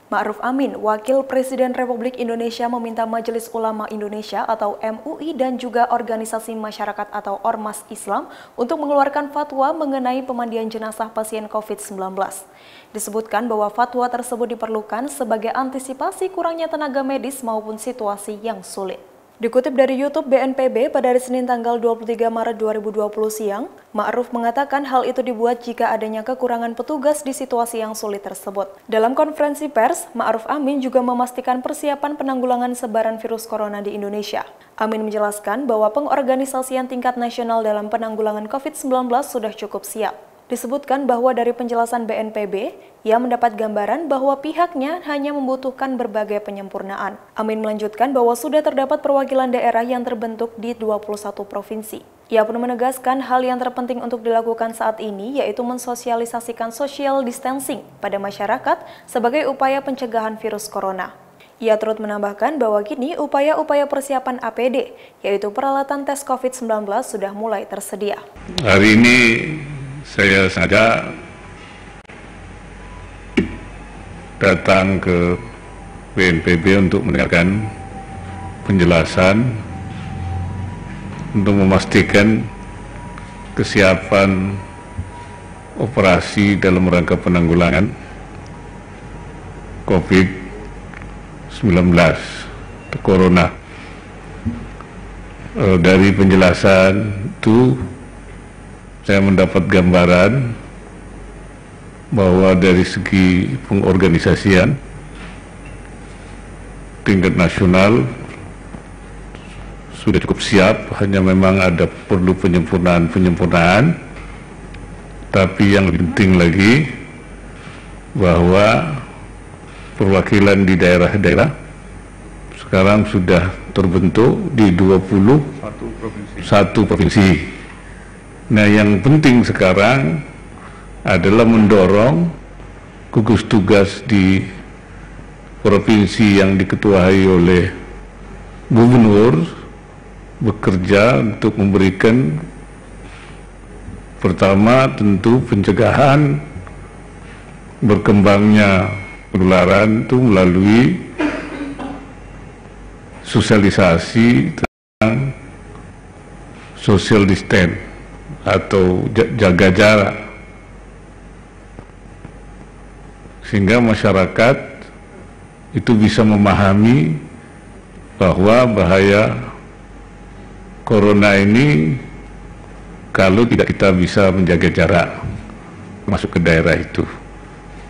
Ma'ruf Amin, Wakil Presiden Republik Indonesia meminta Majelis Ulama Indonesia atau MUI dan juga organisasi masyarakat atau Ormas Islam untuk mengeluarkan fatwa mengenai pemandian jenazah pasien COVID-19. Disebutkan bahwa fatwa tersebut diperlukan sebagai antisipasi kurangnya tenaga medis maupun situasi yang sulit. Dikutip dari YouTube BNPB pada hari Senin tanggal 23 Maret 2020 siang, Ma'ruf mengatakan hal itu dibuat jika adanya kekurangan petugas di situasi yang sulit tersebut. Dalam konferensi pers, Ma'ruf Amin juga memastikan persiapan penanggulangan sebaran virus corona di Indonesia. Amin menjelaskan bahwa pengorganisasian tingkat nasional dalam penanggulangan COVID-19 sudah cukup siap. Disebutkan bahwa dari penjelasan BNPB, ia mendapat gambaran bahwa pihaknya hanya membutuhkan berbagai penyempurnaan. Amin melanjutkan bahwa sudah terdapat perwakilan daerah yang terbentuk di 21 provinsi. Ia pun menegaskan hal yang terpenting untuk dilakukan saat ini yaitu mensosialisasikan social distancing pada masyarakat sebagai upaya pencegahan virus corona. Ia turut menambahkan bahwa kini upaya-upaya persiapan APD, yaitu peralatan tes COVID-19 sudah mulai tersedia. Hari ini saya sengaja datang ke BNPB untuk mendengarkan penjelasan untuk memastikan kesiapan operasi dalam rangka penanggulangan COVID-19 atau Corona. Dari penjelasan itu saya mendapat gambaran bahwa dari segi pengorganisasian tingkat nasional sudah cukup siap, hanya memang ada perlu penyempurnaan. Tapi yang lebih penting lagi bahwa perwakilan di daerah-daerah sekarang sudah terbentuk di 21 provinsi. Nah, yang penting sekarang adalah mendorong gugus tugas di provinsi yang diketuai oleh gubernur bekerja untuk memberikan pertama tentu pencegahan berkembangnya penularan itu melalui sosialisasi tentang social distance atau jaga jarak, sehingga masyarakat itu bisa memahami bahwa bahaya corona ini kalau tidak kita bisa menjaga jarak masuk ke daerah itu.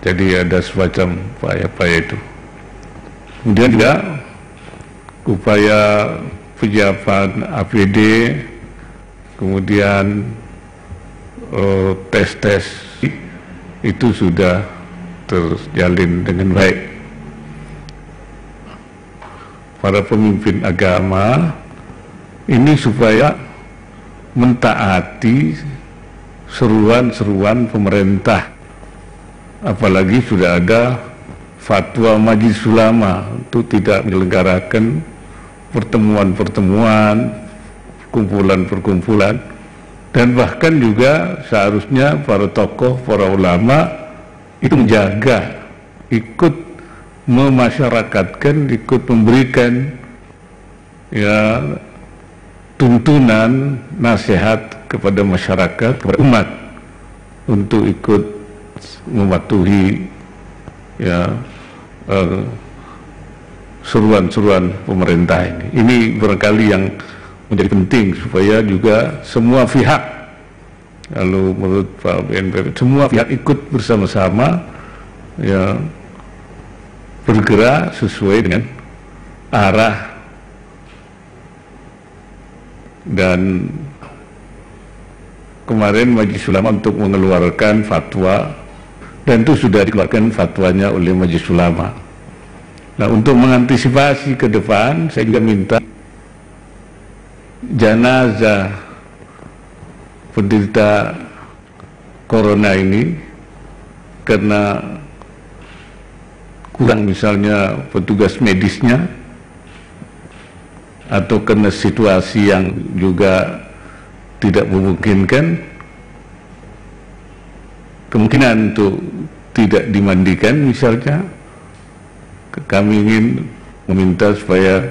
Jadi ada semacam upaya-upaya itu. Kemudian juga upaya penyiapan APD, kemudian tes-tes itu sudah terjalin dengan baik. Para pemimpin agama ini supaya mentaati seruan-seruan pemerintah, apalagi sudah ada fatwa Majelis Ulama untuk tidak menyelenggarakan pertemuan-pertemuan, perkumpulan-perkumpulan, dan bahkan juga seharusnya para tokoh, para ulama itu menjaga, ikut memasyarakatkan, ikut memberikan ya tuntunan, nasihat kepada masyarakat, kepada umat untuk ikut mematuhi ya seruan-seruan pemerintah ini. Ini barangkali yang menjadi penting supaya juga semua pihak, lalu menurut Pak BNPB, semua pihak ikut bersama-sama ya bergerak sesuai dengan arah dan kemarin Majelis Ulama untuk mengeluarkan fatwa, dan itu sudah dikeluarkan fatwanya oleh Majelis Ulama. Nah, untuk mengantisipasi ke depan, saya juga minta jenazah penderita corona ini karena kurang misalnya petugas medisnya atau karena situasi yang juga tidak memungkinkan, kemungkinan untuk tidak dimandikan misalnya, kami ingin meminta supaya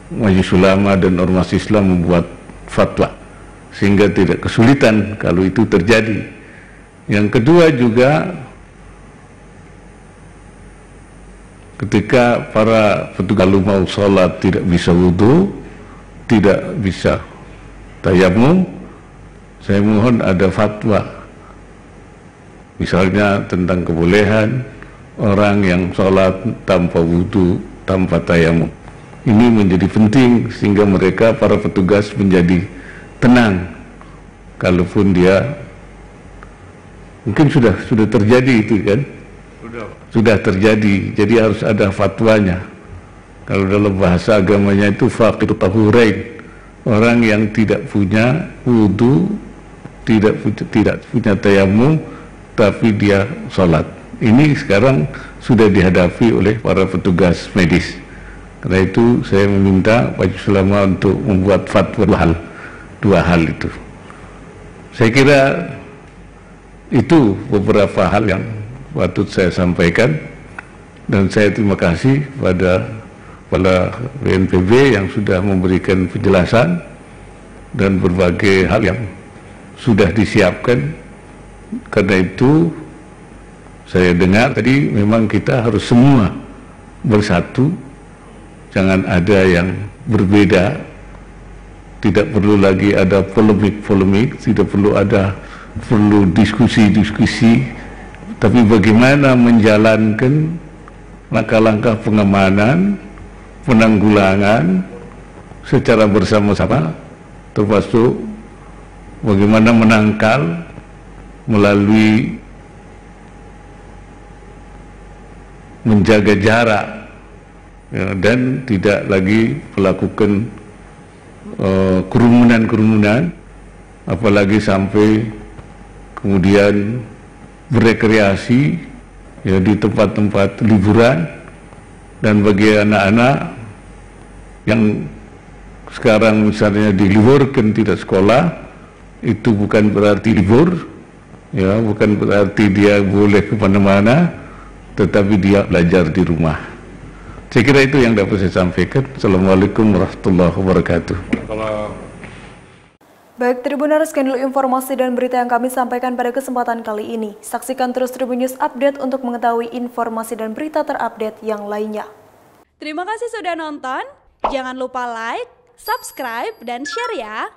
Majelis Ulama dan Ormas Islam membuat fatwa sehingga tidak kesulitan kalau itu terjadi. Yang kedua juga, ketika para petugas kalau mau sholat tidak bisa wudhu, tidak bisa tayamum, saya mohon ada fatwa, misalnya tentang kebolehan orang yang sholat tanpa wudhu, tanpa tayamum. Ini menjadi penting sehingga mereka, para petugas, menjadi tenang. Kalaupun dia mungkin sudah terjadi itu kan, sudah terjadi, jadi harus ada fatwanya. Kalau dalam bahasa agamanya itu faqir tahurain, orang yang tidak punya wudhu, tidak punya tayamum, tapi dia sholat. Ini sekarang sudah dihadapi oleh para petugas medis. Karena itu saya meminta Majelis Ulama untuk membuat fatwa dua hal itu. Saya kira itu beberapa hal yang patut saya sampaikan, dan saya terima kasih pada BNPB yang sudah memberikan penjelasan dan berbagai hal yang sudah disiapkan. Karena itu saya dengar tadi memang kita harus semua bersatu, jangan ada yang berbeda, tidak perlu lagi ada polemik-polemik, tidak perlu diskusi-diskusi, tapi bagaimana menjalankan langkah-langkah pengamanan, penanggulangan secara bersama-sama, termasuk bagaimana menangkal melalui menjaga jarak, ya, dan tidak lagi melakukan kerumunan-kerumunan, apalagi sampai kemudian berekreasi ya di tempat-tempat liburan. Dan bagi anak-anak yang sekarang misalnya diliburkan tidak sekolah, itu bukan berarti libur, ya, bukan berarti dia boleh kemana-mana, tetapi dia belajar di rumah. Saya kira itu yang dapat saya sampaikan. Assalamualaikum warahmatullahi wabarakatuh. Baik, Tribuners, sekian dulu informasi dan berita yang kami sampaikan pada kesempatan kali ini. Saksikan terus Tribun News Update untuk mengetahui informasi dan berita terupdate yang lainnya. Terima kasih sudah nonton. Jangan lupa like, subscribe, dan share ya.